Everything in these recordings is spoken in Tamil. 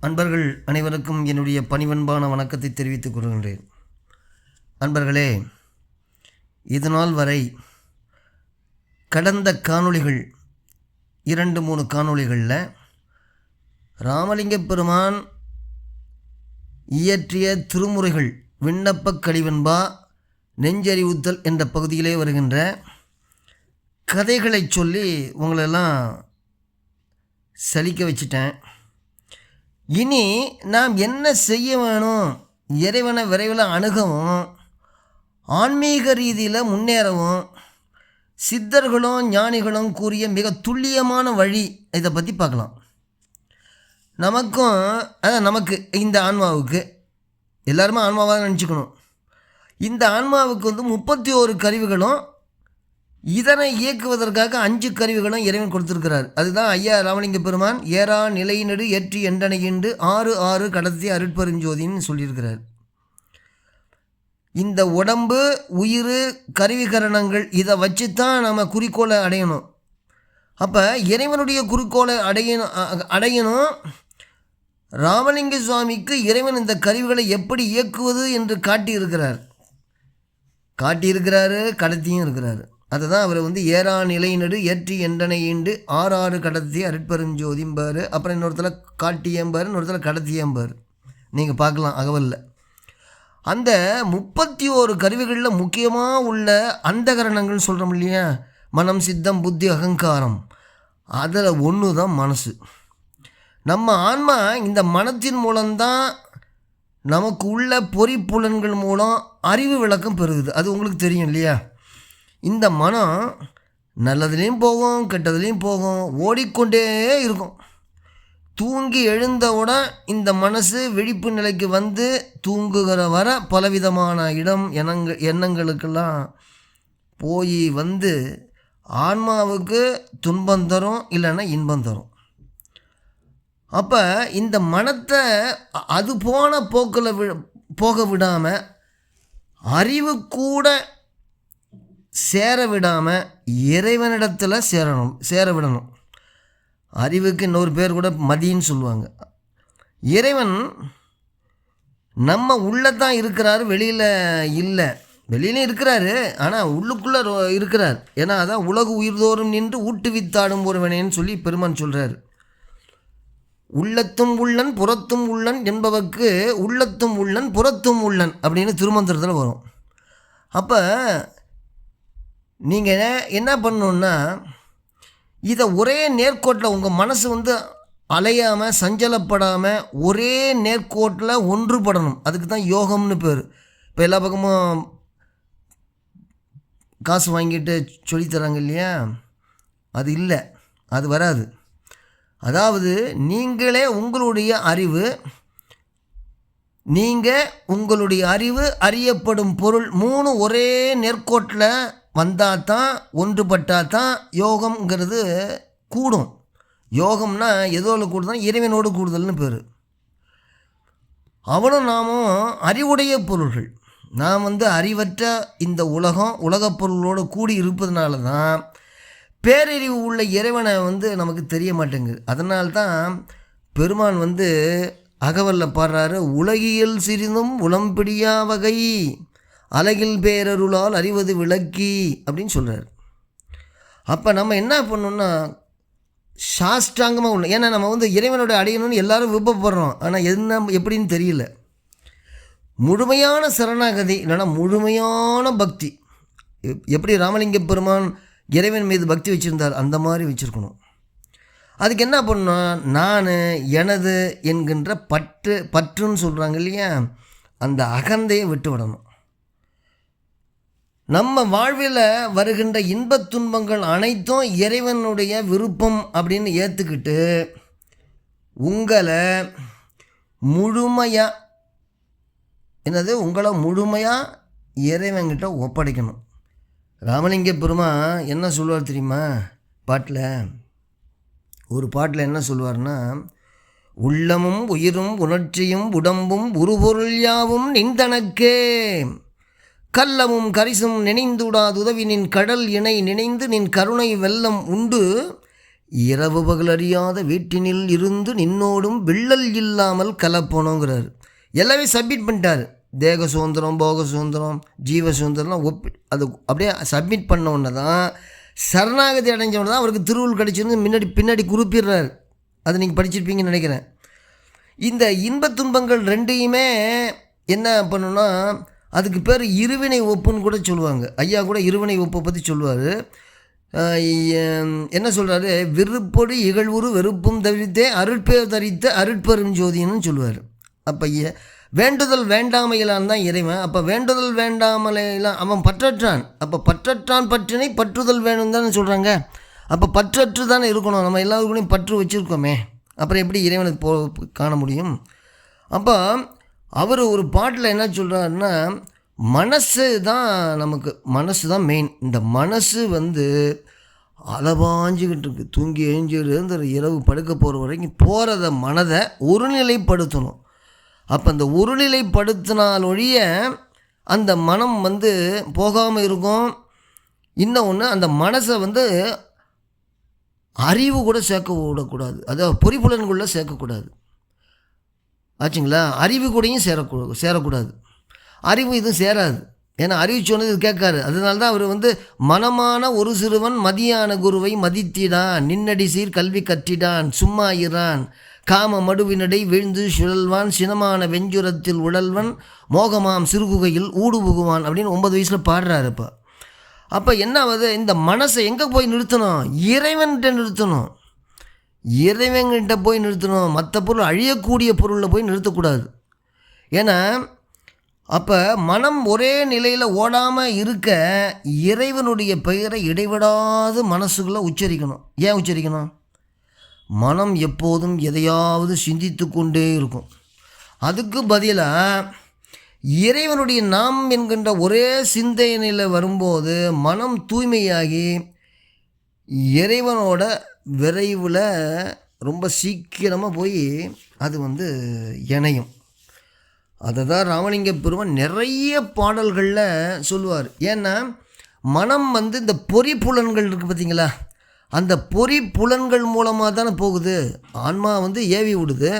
அன்பர்கள் அனைவருக்கும் என்னுடைய பணிவன்பான வணக்கத்தை தெரிவித்துக் கொள்கின்றேன். அன்பர்களே, இதுநாள் வரை கடந்த காணொளிகள் 2-3 காணொளிகளில் ராமலிங்க பெருமான் இயற்றிய திருமுறைகள் விண்ணப்ப கழிவென்பா நெஞ்சறிவுத்தல் என்ற பகுதியிலே வருகின்ற கதைகளை சொல்லி உங்களெல்லாம் சலிக்க வச்சிட்டேன். இனி நாம் என்ன செய்ய வேணும்? இறைவனை விரைவில் அணுகவும் ஆன்மீக ரீதியில் முன்னேறவும் சித்தர்களும் ஞானிகளும் கூறிய மிக துல்லியமான வழி இதை பற்றி பார்க்கலாம். நமக்கு இந்த ஆன்மாவுக்கு எல்லாருமே ஆன்மாவாக நினச்சிக்கணும். இந்த ஆன்மாவுக்கு 31 கருவிகளும் இதனை இயக்குவதற்காக 5 கருவிகளும் இறைவன் கொடுத்திருக்கிறார். அதுதான் ஐயா ராமலிங்க பெருமான் ஏறா நிலையினடு ஏற்றி எண்டனையிண்டு 6 கடத்தி அருட்பெருஞ்சோதின்னு சொல்லியிருக்கிறார். இந்த உடம்பு, உயிர், கருவிகரணங்கள் இதை வச்சு தான் நம்ம குறிக்கோளை அடையணும். அப்போ இறைவனுடைய குறிக்கோளை அடையணும். ராமலிங்க சுவாமிக்கு இறைவன் இந்த கருவிகளை எப்படி இயக்குவது என்று காட்டியிருக்கிறாரு, கடத்தியும் இருக்கிறார். அதுதான் அவர் ஏறா நிலையினடு ஏற்றி எண்டனை ஈண்டு 6 கடத்தி அருட்பெருஞ்சோதிம்பார். அப்புறம் இன்னொருத்தர் காட்டியம்பார், இன்னொருத்தர் கடத்தியம்பார். நீங்கள் பார்க்கலாம் அகவலில். அந்த 31 கருவிகளில் முக்கியமாக உள்ள அந்தகரணங்கள் சொல்கிறோம் இல்லையா, மனம், சித்தம், புத்தி, அகங்காரம், அதில் ஒன்று தான் மனசு. நம்ம ஆன்மா இந்த மனத்தின் மூலம்தான் நமக்கு உள்ள பொறிப்புலன்கள் மூலம் அறிவு விளக்கம் பெறுகுது. அது உங்களுக்கு தெரியும் இல்லையா? இந்த மனம் நல்லதுலேயும் போகும், கெட்டதுலேயும் போகும், ஓடிக்கொண்டே இருக்கும். தூங்கி எழுந்தவுடன் இந்த மனசு விழிப்பு நிலைக்கு தூங்குகிற வர பலவிதமான எண்ணங்களுக்கெல்லாம் போய் ஆன்மாவுக்கு துன்பம் தரும், இல்லைன்னா இன்பம் தரும். அப்போ இந்த மனத்தை அது போன போக்கில் போக விடாமல், அறிவு கூட சேர விடாமல் இறைவனிடத்தில் சேர விடணும். அறிவுக்கு இன்னொரு பேர் கூட மதின்னு சொல்லுவாங்க. இறைவன் நம்ம உள்ளே தான் இருக்கிறாரு, வெளியில் இல்லை. வெளியிலும் இருக்கிறாரு, ஆனால் உள்ளுக்குள்ளே இருக்கிறார். ஏன்னா அதான் உலகு உயிர்தோறும் நின்று ஊட்டுவித்தாடும் ஒருவனேன்னு சொல்லி பெருமான் சொல்கிறார். உள்ளத்தும் உள்ளன் புறத்தும் உள்ளன் என்பவர்க்கு உள்ளத்தும் உள்ளன் புறத்தும் உள்ளன் அப்படின்னு திருமந்திரத்தில் வரும். அப்போ நீங்கள் என்ன பண்ணணுன்னா, இதை ஒரே நேர்கோட்டில் உங்கள் மனசு அலையாமல் சஞ்சலப்படாமல் ஒரே நேர்கோட்டில் ஒன்றுபடணும். அதுக்கு தான் யோகம்னு பேர். இப்போ எல்லா பக்கமும் காசு வாங்கிட்டு சொல்லித்தராங்க இல்லையா, அது இல்லை, அது வராது. அதாவது உங்களுடைய அறிவு அறியப்படும் பொருள் 3 ஒரே நேர்கோட்டில் வந்தால் தான், ஒன்றுபட்டால் தான் யோகம்ங்கிறது கூடும். யோகம்னா எதோடு கூடுதல்? இறைவனோடு கூடுதல்னு பேர். அவனும் நாமும் அறிவுடைய பொருள்கள். நாம் அறிவற்ற இந்த உலகப் பொருளோடு கூடி இருப்பதனால தான் பேரறிவு உள்ள இறைவனை நமக்கு தெரிய மாட்டேங்குது. அதனால்தான் பெருமான் அகவலில் பாடுறாரு, உலகியல் சிறிதும் உளம்பிடியா வகை அலகில் பேரருளால் அறிவது விளக்கி அப்படின்னு சொல்கிறார். அப்போ நம்ம என்ன பண்ணோம்னா சாஷ்டாங்கமாக உள்ள, ஏன்னா நம்ம இறைவனோட அடையணும்னு எல்லாரும் விருப்பப்படுறோம், ஆனால் எப்படின்னு தெரியல. முழுமையான சரணாகதி இல்லைன்னா முழுமையான பக்தி. எப்படி ராமலிங்க பெருமான் இறைவன் மீது பக்தி வச்சுருந்தார், அந்த மாதிரி வச்சுருக்கணும். அதுக்கு என்ன பண்ணணும்? நான் எனது என்கின்ற பற்றுன்னு சொல்கிறாங்க இல்லையா, அந்த அகந்தையை விட்டு விடணும். நம்ம வாழ்வில் வருகின்ற இன்பத் துன்பங்கள் அனைத்தும் இறைவனுடைய விருப்பம் அப்படின்னு ஏற்றுக்கிட்டு உங்களை முழுமையாக இறைவன்கிட்ட ஒப்படைக்கணும். ராமலிங்க பெருமான் என்ன சொல்லுவார் தெரியுமா? ஒரு பாட்டில் என்ன சொல்லுவார்னா, உள்ளமும் உயிரும் உணர்ச்சியும் உடம்பும் உருபொருள் யாவும் நின்றனக்கே, கல்லமும் கரிசும் நினைந்துடாதுதவி நின் கடல் இணை நினைந்து நின் கருணை வெள்ளம் உண்டு இரவு பகல் அறியாத வீட்டினில் இருந்து நின்னோடும் விள்ளல் இல்லாமல் கலப்போனோங்கிறார். எல்லாமே சப்மிட் பண்ணிட்டார். தேக சுதந்திரம், போக சுதந்திரம், ஜீவ சுதந்திரம்லாம் அது அப்படியே சப்மிட் பண்ண உடனே தான், சரணாகதி அடைஞ்ச உடனே தான் அவருக்கு திருவுள் கிடச்சிருந்து பின்னாடி குறிப்பிடுறார். அதை நீங்கள் படிச்சிருப்பீங்கன்னு நினைக்கிறேன். இந்த இன்பத் துன்பங்கள் ரெண்டையுமே என்ன பண்ணுன்னா, அதுக்கு பேர் இருவினை ஒப்புன்னு கூட சொல்லுவாங்க. ஐயா கூட இருவினை ஒப்பை பற்றி சொல்லுவார். என்ன சொல்கிறாரு, விருப்பொடி இகழ்வுறு வெறுப்பும் தவிர்த்தே அருட்பேர் தரித்த அருட்பெரும் ஜோதின்னு சொல்லுவார். அப்போ வேண்டுதல் வேண்டாமையிலான் தான் இறைவன். அப்போ வேண்டுதல் வேண்டாமலையெல்லாம் அவன் பற்றற்றான். அப்போ பற்றற்றான் பற்றினை பற்றுதல் வேணும் தானே சொல்கிறாங்க. அப்போ பற்றற்று தானே இருக்கணும். நம்ம எல்லாருக்கூடையும் பற்று வச்சுருக்கோமே, அப்புறம் எப்படி இறைவனுக்கு காண முடியும்? அப்போ அவர் ஒரு பாட்டில் என்ன சொல்கிறாருன்னா, மனசு தான் நமக்கு, மனசு தான் மெயின். இந்த மனசு அலபாஞ்சிக்கிட்டு இருக்குது. தூங்கி எழுஞ்சிருந்து இரவு படுக்க போகிற வரைக்கும் போகிறத மனதை ஒருநிலைப்படுத்தணும். அப்போ அந்த ஒருநிலைப்படுத்தினால் ஒழிய அந்த மனம் போகாமல் இருக்கும். இன்னொன்று, அந்த மனசை அறிவு கூட சேர்க்க விடக்கூடாது. அதாவது பொறிப்புலன்குள்ளே சேர்க்கக்கூடாது. ஆச்சுங்களா? அறிவு கூடயும் சேரக்கூடாது. அறிவு இதுவும் சேராது. ஏன்னா அறிவு சொன்னது இது கேட்காரு. அதனால தான் அவர் மனமான ஒரு சிறுவன் மதியான குருவை மதித்திடான், நின்னடி சீர் கல்வி கற்றிடான், சும்மா இறான், காம மடுவினடை வீழ்ந்து சுழல்வான், சினமான வெஞ்சுரத்தில் உழல்வன், மோகமாம் சிறுகுகையில் ஊடு புகுவான் அப்படின்னு 9 வயசில் பாடுறாரு. அப்போ என்ன ஆகுது, இந்த மனசை எங்கே போய் நிறுத்தணும்? இறைவன்கிட்ட நிறுத்தணும். இறைவன்கிட்ட போய் நிறுத்தணும். மற்ற பொருள், அழியக்கூடிய பொருளில் போய் நிறுத்தக்கூடாது. ஏன்னா அப்போ மனம் ஒரே நிலையில் ஓடாமல் இருக்க இறைவனுடைய பெயரை இடைவிடாது மனசுக்குள்ளே உச்சரிக்கணும். ஏன் உச்சரிக்கணும்? மனம் எப்போதும் எதையாவது சிந்தித்து கொண்டே இருக்கும். அதுக்கு பதிலாக இறைவனுடைய நாம் என்கின்ற ஒரே சிந்தனையில் வரும்போது மனம் தூய்மையாகி இறைவனோட விரைவில் ரொம்ப சீக்கிரமாக போய் அது இணையும். அதை தான் ராமலிங்க பெருமான் நிறைய பாடல்களில் சொல்லுவார். ஏன்னா மனம் இந்த பொறிப்புலன்கள் இருக்குது பார்த்தீங்களா, அந்த பொறிப்புலன்கள் மூலமாக தானே போகுது. ஆன்மா ஏவி விடுது.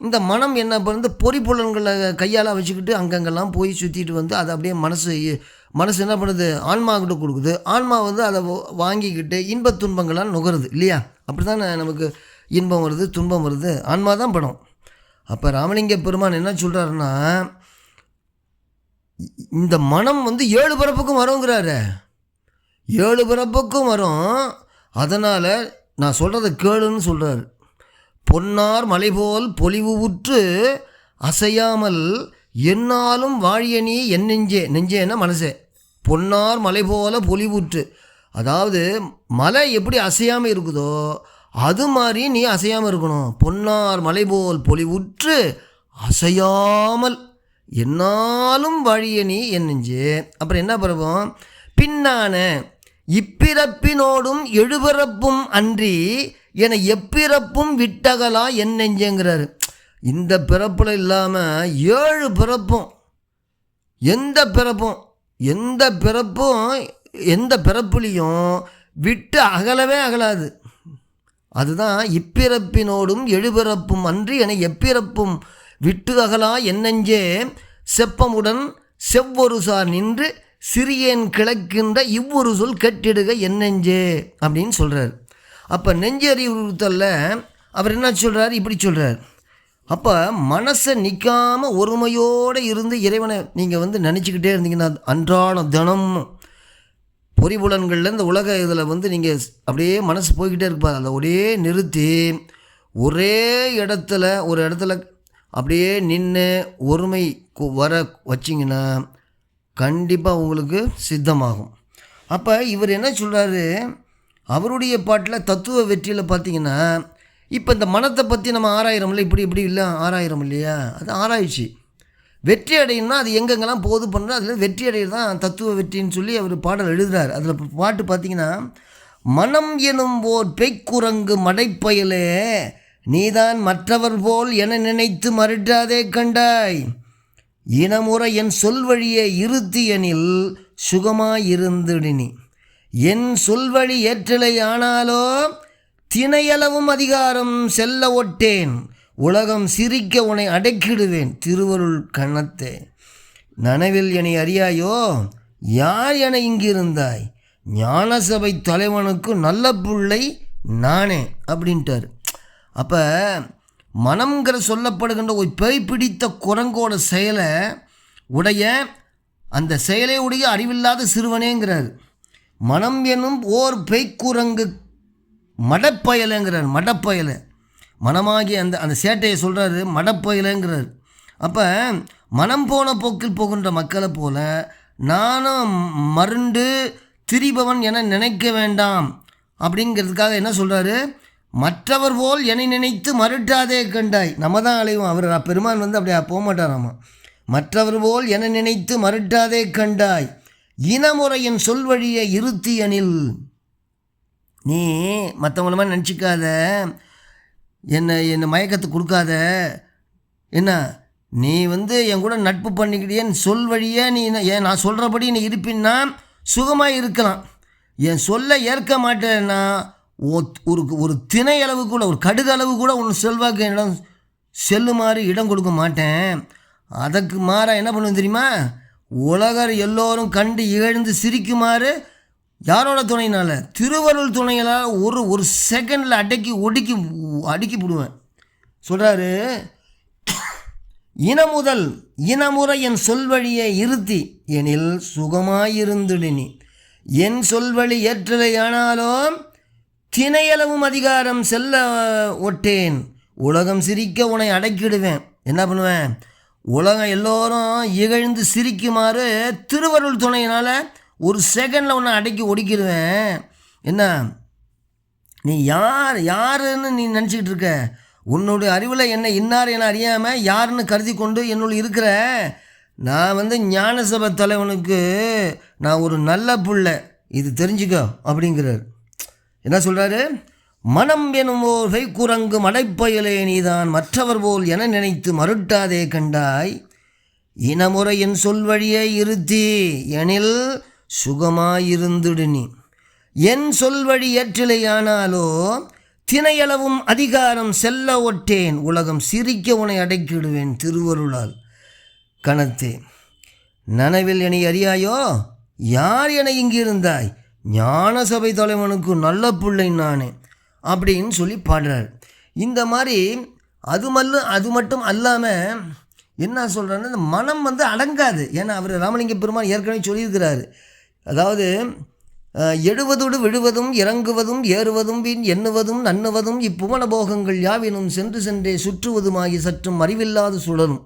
இந்த மனம் என்ன பண்ணுது, பொறிப்புலன்களை கையால் வச்சுக்கிட்டு அங்கங்கெல்லாம் போய் சுற்றிட்டு அதை அப்படியே மனசு என்ன பண்ணுது, ஆன்மாக்கிட்ட கொடுக்குது. ஆன்மா அதை வாங்கிக்கிட்டு இன்பத் துன்பங்களால் நுகருது இல்லையா? அப்படி தானே நமக்கு இன்பம் வருது, துன்பம் வருது. ஆன்மா தான் படம். அப்போ ராமலிங்க பெருமான் என்ன சொல்கிறாருன்னா, இந்த மனம் 7 பிறப்புக்கும் வருங்கிறாரு. 7 பிறப்புக்கும் வரும். அதனால் நான் சொல்கிறத கேளுன்னு சொல்கிறார். பொன்னார் மலைபோல் பொலிவு உற்று அசையாமல் என்னாலும் வாழியனி என் நெஞ்சேன்னா மனசே. பொன்னார் மலை போல பொலிவுற்று, அதாவது மலை எப்படி அசையாமல் இருக்குதோ அது மாதிரி நீ அசையாமல் இருக்கணும். பொன்னார் மலை போல் பொலிவுற்று அசையாமல் என்னாலும் வாழிய நீ என் நெஞ்சே. அப்புறம் என்ன பிறப்போம், பின்னான இப்பிறப்பினோடும் எழுபிறப்பும் அன்றி என எப்பிறப்பும் விட்டகலா என் நெஞ்சேங்கிறாரு. இந்த பிறப்பில் இல்லாமல் 7 பிறப்பும், எந்த பிறப்புலையும் விட்டு அகலவே அகலாது. அதுதான் இப்பிறப்பினோடும் எழுபிறப்பும் அன்றி என எப்பிறப்பும் விட்டு அகலா என்னெஞ்சே செப்பமுடன் செவ்வொரு சார் நின்று சிறியேன் கிழக்கின்ற இவ்வொரு சொல் கெட்டிடுக என்னெஞ்சே அப்படின்னு சொல்கிறார். அப்போ நெஞ்சறிவுறுத்தல்ல அவர் என்ன சொல்கிறார், இப்படி சொல்கிறார். அப்போ மனசை நிற்காமல் ஒருமையோடு இருந்து இறைவனை நீங்கள் நினச்சிக்கிட்டே இருந்தீங்கன்னா அன்றாடம் தினம் பொறிபுலன்களில் இந்த உலக இதில் நீங்கள் அப்படியே மனசு போய்கிட்டே இருப்பார். அதை ஒரே நிறுத்தி ஒரே ஒரு இடத்துல அப்படியே நின்று ஒருமை வர வச்சிங்கன்னா கண்டிப்பாக உங்களுக்கு சித்தமாகும். அப்போ இவர் என்ன சொல்கிறாரு, அவருடைய பாட்டில் தத்துவ வெற்றியில் பார்த்தீங்கன்னா, இப்போ இந்த மனத்தை பற்றி நம்ம ஆராயிரமில்ல, இப்படி இல்லை ஆராயிரம் இல்லையா, அது ஆராய்ச்சி. வெற்றி அடையணும்னா அது எங்கெங்கெல்லாம் போது பண்ணுறோம், அதில் வெற்றி அடையிறது தான் தத்துவ வெற்றின்னு சொல்லி அவர் பாடல் எழுதுகிறார். அதில் பாட்டு பார்த்திங்கன்னா, மனம் எனும் ஓர் பெய்க்குரங்கு மடைப்பயலே நீதான் மற்றவர் போல் என நினைத்து மறுட்டாதே கண்டாய், இனமுறை என் சொல்வழியே இருத்தியனில் சுகமாயிருந்துடினி, என் சொல்வழி ஏற்றலை ஆனாலோ தினையளவும் அதிகாரம் செல்ல ஒட்டேன், உலகம் சிரிக்க உன்னை அடக்கிடுவேன் திருவருள் கணத்தே. நனவில் என்னை அறியாயோ, யார் என இங்கிருந்தாய், ஞானசபை தலைவனுக்கு நல்ல பிள்ளை நானே அப்படின்ட்டார். அப்போ மனம்ங்கிற சொல்லப்படுகின்ற ஒரு பேய் பிடித்த குரங்கோட செயலை உடைய, அந்த செயலை உடைய அறிவில்லாத சிறுவனேங்கிறார். மனம் என்னும் ஓர் பேய்க்குரங்கு மடப்பயலைங்கிறார். மடப்பயலை மனமாகி அந்த சேட்டையை சொல்கிறாரு, மடப்பயலைங்கிறார். அப்போ மனம் போன போக்கில் போகின்ற மக்களை போல நானும் மருண்டு திரிபவன் என நினைக்க வேண்டாம் அப்படிங்கிறதுக்காக என்ன சொல்கிறாரு, மற்றவர் போல் என்னை நினைத்து மருட்டாதே கண்டாய். நம்ம தான் அலைவோம், அவர் பெருமான் வந்து அப்படியே போக மாட்டாராமா. மற்றவர் போல் என நினைத்து மருட்டாதே கண்டாய், இனமுறையின் சொல்வழியை இருத்தியனில். நீ மற்றவங்கள மாதிரி நினச்சிக்காத, என்னை மயக்கத்தை கொடுக்காத, என்ன நீ வந்து என் கூட நட்பு பண்ணிக்கிட்டே சொல் வழியே நீ ஏன் நான் சொல்கிறபடி நீ இருப்பின்னா சுகமாக இருக்கலாம். என் சொல்ல ஏற்க மாட்டேன்னா ஒரு திணை அளவு கூட, ஒரு கடுகு அளவு கூட உன் செல்வாக்கு இடம் செல்லுமாறு இடம் கொடுக்க மாட்டேன். அதற்கு மாறாக என்ன பண்ணுவேன் தெரியுமா, உலகர் எல்லோரும் கண்டு இகழ்ந்து சிரிக்குமாறு யாரோட துணையினால், திருவருள் துணையினால் ஒரு செகண்டில் அடுக்கி போடுவேன் சொல்கிறாரு. இனமுறை என் சொல்வழியை இருத்தி எனில் சுகமாயிருந்துடினி, என் சொல்வழி ஏற்றலையானாலும் தினையளவும் அதிகாரம் செல்ல ஒட்டேன், உலகம் சிரிக்க உன்னை அடக்கிடுவேன். என்ன பண்ணுவேன், உலகம் எல்லோரும் இகழ்ந்து சிரிக்குமாறு திருவருள் துணையினால் ஒரு செகண்டில் உன்னை அடக்கி ஒடுக்கிடுவேன். என்ன நீ யாருன்னு நீ நினச்சிக்கிட்டு இருக்க, உன்னுடைய அறிவில் என்ன இன்னார் என அறியாமல் யாருன்னு கருதி கொண்டு என்னுள் இருக்கிற. நான் வந்து ஞானசபை தலைவனுக்கு நான் ஒரு நல்ல பிள்ளை, இது தெரிஞ்சுக்கோ அப்படிங்கிறார். என்ன சொல்கிறாரு, மனம் எனும் ஓர் கைக்குரங்கு மடைப்பயலே நீதான், மற்றவர் போல் என நினைத்து மருட்டாதே கண்டாய், இனமுறை என் சொல்வழியை இருத்தி எனில் சுகமாயிருந்துடு நீ, என் சொல்வழி ஏற்றிலையானாலோ தினையளவும் அதிகாரம் செல்ல ஒட்டேன், உலகம் சிரிக்க உன்னை அடக்கிடுவேன் திருவருளால் கணத்தே. நனவில் என்னை அறியாயோ, யார் என இங்கிருந்தாய், ஞான சபை தலைவனுக்கு நல்ல பிள்ளை நானே அப்படின்னு சொல்லி பாடுறார். இந்த மாதிரி அது மட்டும் அல்லாமல் என்ன சொல்கிறாருன்னா, இந்த மனம் வந்து அடங்காது. ஏன்னா அவர் ராமலிங்க பெருமான் ஏற்கனவே சொல்லியிருக்கிறாரு, அதாவது எழுவதோடு விழுவதும் இறங்குவதும் ஏறுவதும் வீண் எண்ணுவதும் நண்ணுவதும் இப்புவன போகங்கள் யாவினும் சென்று சென்றே சுற்றுவதுமாகி சற்றும் அறிவில்லாது சுழலும்,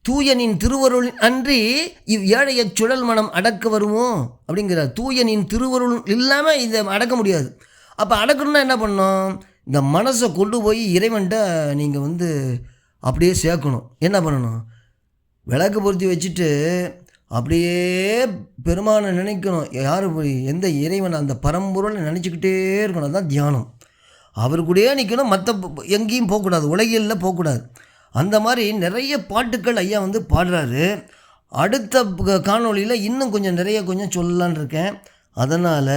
தூயனின் திருவருள் அன்றி இவ் ஏழைய சுழல் மனம் அடக்க வருமோ அப்படிங்கிறார். தூயனின் திருவருள் இல்லாமல் இதை அடக்க முடியாது. அப்போ அடக்கணும்னா என்ன பண்ணணும், இந்த மனசை கொண்டு போய் இறைவன்ட்ட நீங்கள் வந்து அப்படியே சேர்க்கணும். என்ன பண்ணணும், விளக்கு பொருத்தி வச்சுட்டு அப்படியே பெருமானை நினைக்கணும். யார் எந்த இறைவன் அந்த பரம்பொருளை நினச்சிக்கிட்டே இருக்கணும். அதுதான் தியானம். அவர் கூடயே நிற்கணும், மற்ற எங்கேயும் போகக்கூடாது, உலகில் போகக்கூடாது. அந்த மாதிரி நிறைய பாட்டுக்கள் ஐயா வந்து பாடுறாரு. அடுத்த காணொளியில் இன்னும் கொஞ்சம் சொல்லலான் இருக்கேன். அதனால்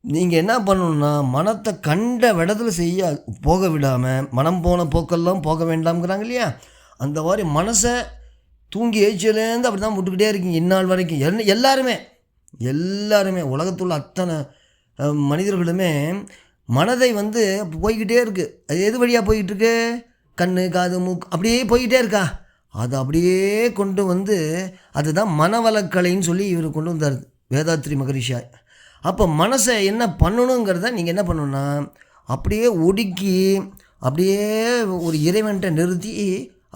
நீங்கள் என்ன பண்ணணுன்னா, மனத்தை கண்ட விடத்தில் போக விடாமல், மனம் போன போக்கெல்லாம் போக வேண்டாம்ங்கிறாங்க இல்லையா, அந்த மாதிரி மனசை தூங்கி ஏச்சிலேருந்து அப்படி தான் விட்டுக்கிட்டே இருக்கீங்க இந்நாள் வரைக்கும். எல்லாருமே உலகத்துள்ள அத்தனை மனிதர்களுமே மனதை வந்து போய்கிட்டே இருக்குது. அது எது வழியாக போய்கிட்டு இருக்கு, கண் காது மூக்கு அப்படியே போய்கிட்டே இருக்கா, அதை அப்படியே கொண்டு வந்து அதுதான் மனவளக்கலைன்னு சொல்லி இவர் கொண்டு வந்தார் வேதாத்ரி மகரிஷியா. அப்போ மனசை என்ன பண்ணணுங்கிறத நீங்கள் என்ன பண்ணணுன்னா, அப்படியே ஒடுக்கி அப்படியே ஒரு இறைவன்கிட்ட நிறுத்தி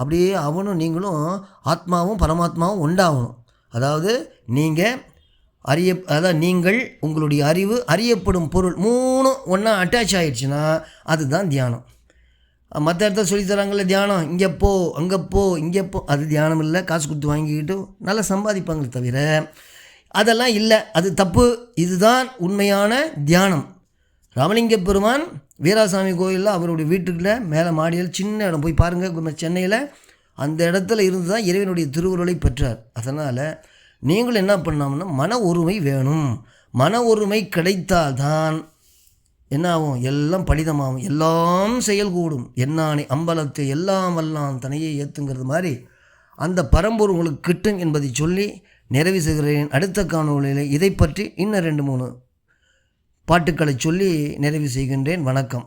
அப்படியே அவனும் நீங்களும் ஆத்மாவும் பரமாத்மாவும் உண்டாகணும். அதாவது நீங்கள் உங்களுடைய அறிவு அறியப்படும் பொருள் மூணும் ஒன்றா அட்டாச் ஆகிடுச்சுன்னா அதுதான் தியானம். மற்ற இடத்துல சொல்லித்தராங்கள்ல தியானம், இங்கே போ அங்கே போ இங்கே போ, அது தியானம் இல்லை. காசு கொடுத்து வாங்கிக்கிட்டு நல்லா சம்பாதிப்பாங்களே தவிர அதெல்லாம் இல்லை, அது தப்பு. இதுதான் உண்மையான தியானம். ராமலிங்க பெருமான் வீராசாமி கோயிலில் அவருடைய வீட்டுக்குள்ளே மேலே மாடியில் சின்ன இடம் போய் பாருங்கள், சென்னையில் அந்த இடத்துல இருந்து தான் இறைவனுடைய திருவுருளை பெற்றார். அதனால் நீங்களும் என்ன பண்ணோம்னா, மன ஒருமை வேணும். மன ஒருமை கிடைத்தால்தான் என்ன ஆகும்? எல்லாம் படிதமாகும், எல்லாம் செயல்கூடும், என்னானே அம்பலத்தை எல்லாம் வல்லான் தனையே ஏற்றுங்கிறது மாதிரி அந்த பரம்பொருள் உங்களுக்கு கிட்டும் என்பதை சொல்லி நிறைவு செய்கிறேன். அடுத்த காணொளியில் இதை பற்றி இன்னும் 2-3 பாட்டுக்களை சொல்லி நிறைவு செய்கின்றேன். வணக்கம்.